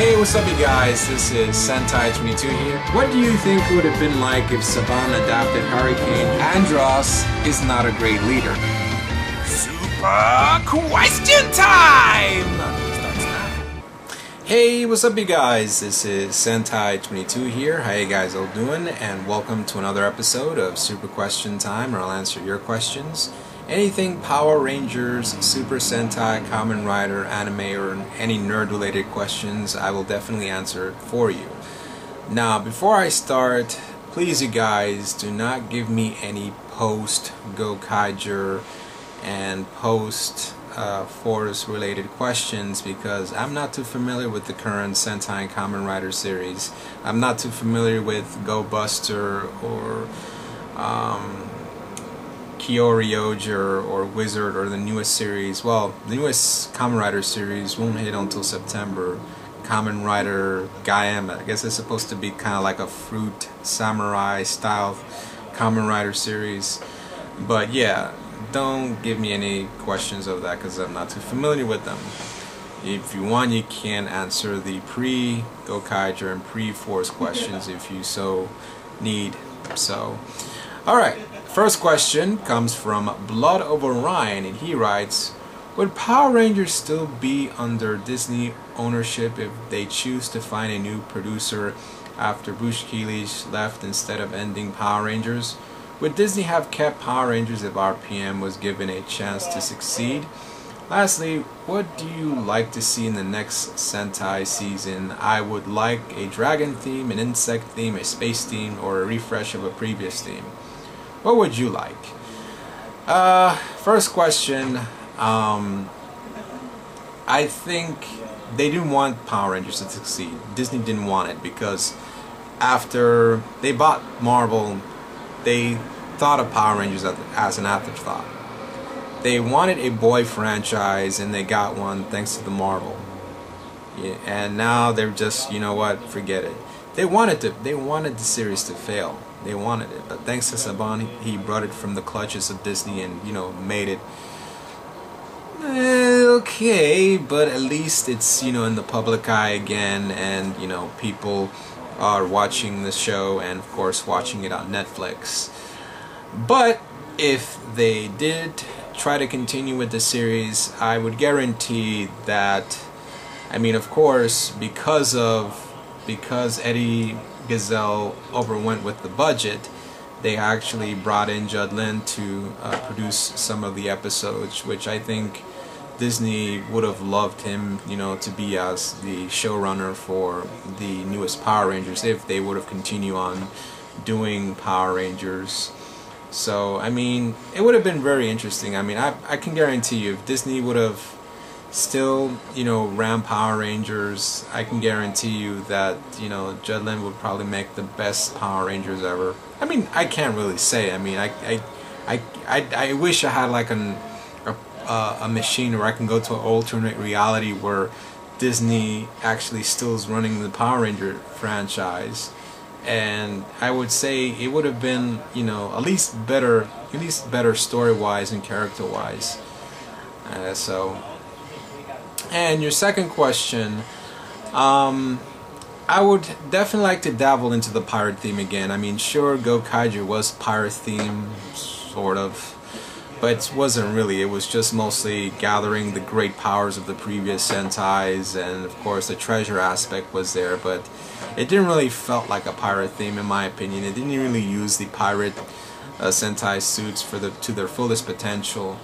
Hey, what's up you guys? This is Sentai22 here. What do you think it would have been like if Saban adapted Hurricane? Andros is not a great leader. Super question time! Starts now. Hey, what's up you guys? This is Sentai22 here. How you guys all doing? And welcome to another episode of Super Question Time, where I'll answer your questions. Anything Power Rangers, Super Sentai, Kamen Rider, anime, or any nerd-related questions, I will definitely answer it for you. Now, before I start, please you guys, do not give me any post-Gokaiger and post-Force-related questions, because I'm not too familiar with the current Sentai and Kamen Rider series. I'm not too familiar with Go Buster or Kyoryoger or Wizard or the newest series. Well, the newest Kamen Rider series won't hit until September. Kamen Rider Gaim, I guess it's supposed to be kind of like a fruit samurai style Kamen Rider series. But yeah, don't give me any questions of that because I'm not too familiar with them. If you want, you can answer the pre-Gokaiger and pre-Force questions if you so need. So, alright. First question comes from Blood of Orion, and he writes, would Power Rangers still be under Disney ownership if they choose to find a new producer after Bush Keeley left instead of ending Power Rangers? Would Disney have kept Power Rangers if RPM was given a chance to succeed? Lastly, what do you like to see in the next Sentai season? I would like a dragon theme, an insect theme, a space theme, or a refresh of a previous theme. What would you like? First question, I think they didn't want Power Rangers to succeed. Disney didn't want it because after they bought Marvel, they thought of Power Rangers as an afterthought. They wanted a boy franchise and they got one thanks to the Marvel. Yeah, and now they're just, you know what, forget it. They wanted the series to fail. They wanted it, but thanks to Saban, he brought it from the clutches of Disney and, you know, made it okay, but at least it's, you know, in the public eye again, and, you know, people are watching the show and, of course, watching it on Netflix. But if they did try to continue with the series, I would guarantee that, I mean, of course, because Eddie Gazelle overwent with the budget, they actually brought in Judd Lind to produce some of the episodes, which I think Disney would have loved him, you know, to be as the showrunner for the newest Power Rangers if they would have continued on doing Power Rangers. So, I mean, it would have been very interesting. I mean, I can guarantee you, if Disney would have still, you know, ran Power Rangers, I can guarantee you that, you know, Judd Lind would probably make the best Power Rangers ever. I mean, I can't really say. I mean, I wish I had like a machine where I can go to an alternate reality where Disney actually still is running the Power Ranger franchise, and I would say it would have been, you know, at least better story-wise and character-wise. And your second question, I would definitely like to dabble into the pirate theme again. I mean, sure, Gokaiger was pirate theme, sort of, but it wasn't really. It was just mostly gathering the great powers of the previous Sentais, and of course the treasure aspect was there, but it didn't really felt like a pirate theme in my opinion. It didn't really use the pirate Sentai suits to their fullest potential.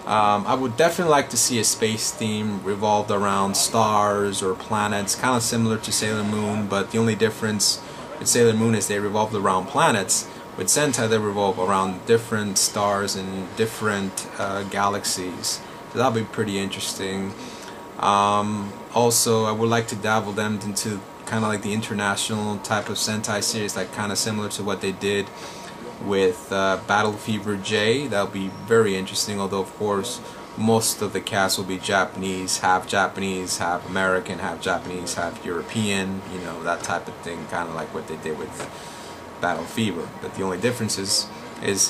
I would definitely like to see a space theme revolved around stars or planets, kind of similar to Sailor Moon, but the only difference with Sailor Moon is they revolved around planets. With Sentai, they revolve around different stars and different galaxies. So that'll be pretty interesting. Also, I would like to dabble them into kind of like the international type of Sentai series, like kind of similar to what they did with Battle Fever J. That'll be very interesting, although of course most of the cast will be Japanese, half American, half Japanese, half European, you know, that type of thing, kind of like what they did with Battle Fever. But the only difference is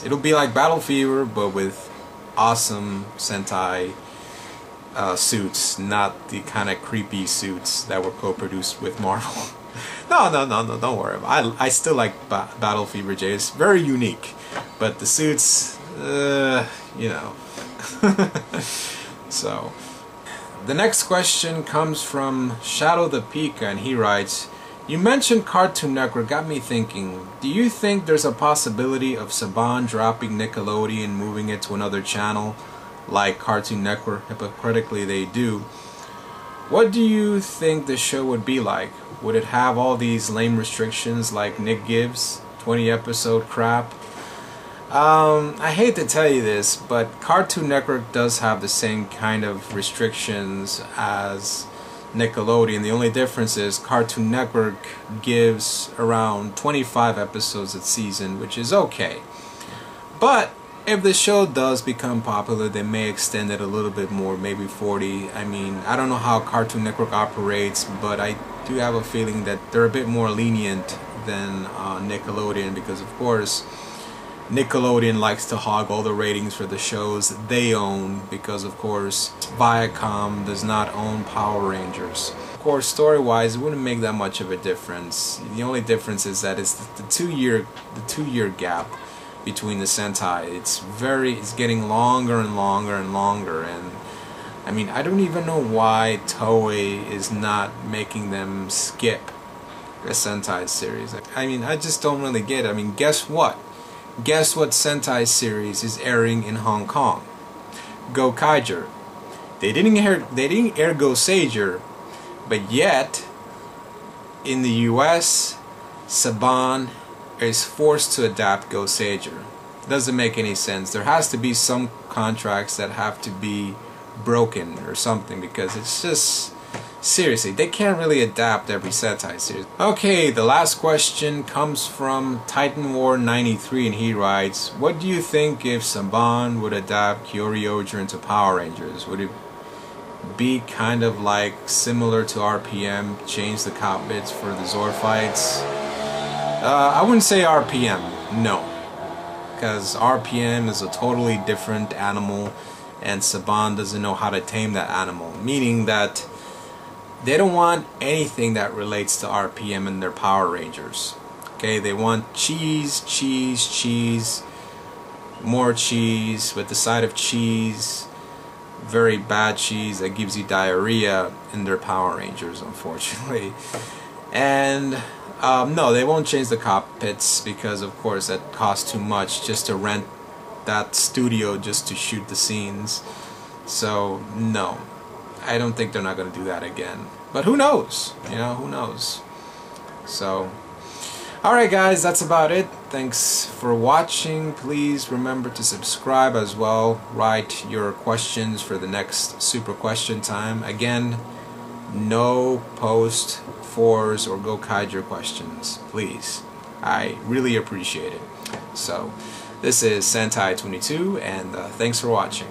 it'll be like Battle Fever but with awesome Sentai suits, not the kind of creepy suits that were co-produced with Marvel. No, don't worry. I still like Battle Fever J. It's very unique, but the suits, you know. So, the next question comes from Shadow the Pika, and he writes, "You mentioned Cartoon Network, got me thinking. Do you think there's a possibility of Saban dropping Nickelodeon and moving it to another channel, like Cartoon Network hypocritically they do? What do you think the show would be like? Would it have all these lame restrictions like Nick Gibbs, 20 episode crap?" I hate to tell you this, but Cartoon Network does have the same kind of restrictions as Nickelodeon. The only difference is Cartoon Network gives around 25 episodes a season, which is okay. But if the show does become popular, they may extend it a little bit more, maybe 40. I mean, I don't know how Cartoon Network operates, but I do have a feeling that they're a bit more lenient than Nickelodeon, because of course Nickelodeon likes to hog all the ratings for the shows they own, because of course Viacom does not own Power Rangers. Of course, story-wise, it wouldn't make that much of a difference. The only difference is that it's the two-year gap between the Sentai. It's getting longer and longer and longer, and I mean, I don't even know why Toei is not making them skip a Sentai series. I mean, I just don't really get it. I mean, guess what? Guess what Sentai series is airing in Hong Kong? Gokaiger. They didn't air Goseiger, but yet in the US, Saban is forced to adapt Goseiger. Doesn't make any sense. There has to be some contracts that have to be broken or something, because it's just, seriously, they can't really adapt every Sentai series. Okay, the last question comes from Titan War 93, and he writes, "What do you think if Saban would adapt Kyoryoger into Power Rangers? Would it be kind of like similar to RPM, change the cockpits for the Zord fights?" I wouldn't say RPM, no, because RPM is a totally different animal, and Saban doesn't know how to tame that animal, meaning that they don't want anything that relates to RPM in their Power Rangers. Okay, they want cheese, cheese, cheese, more cheese with the side of cheese, very bad cheese that gives you diarrhea in their Power Rangers, unfortunately. And no, they won't change the cockpits, because of course that costs too much just to rent that studio just to shoot the scenes. So no, I don't think they're not going to do that again. But who knows? You know, who knows? So, alright guys, that's about it. Thanks for watching. Please remember to subscribe as well. Write your questions for the next Super Question Time. Again, no post 4s or Gokaiger questions, please. I really appreciate it. So, this is Sentai 22, and thanks for watching.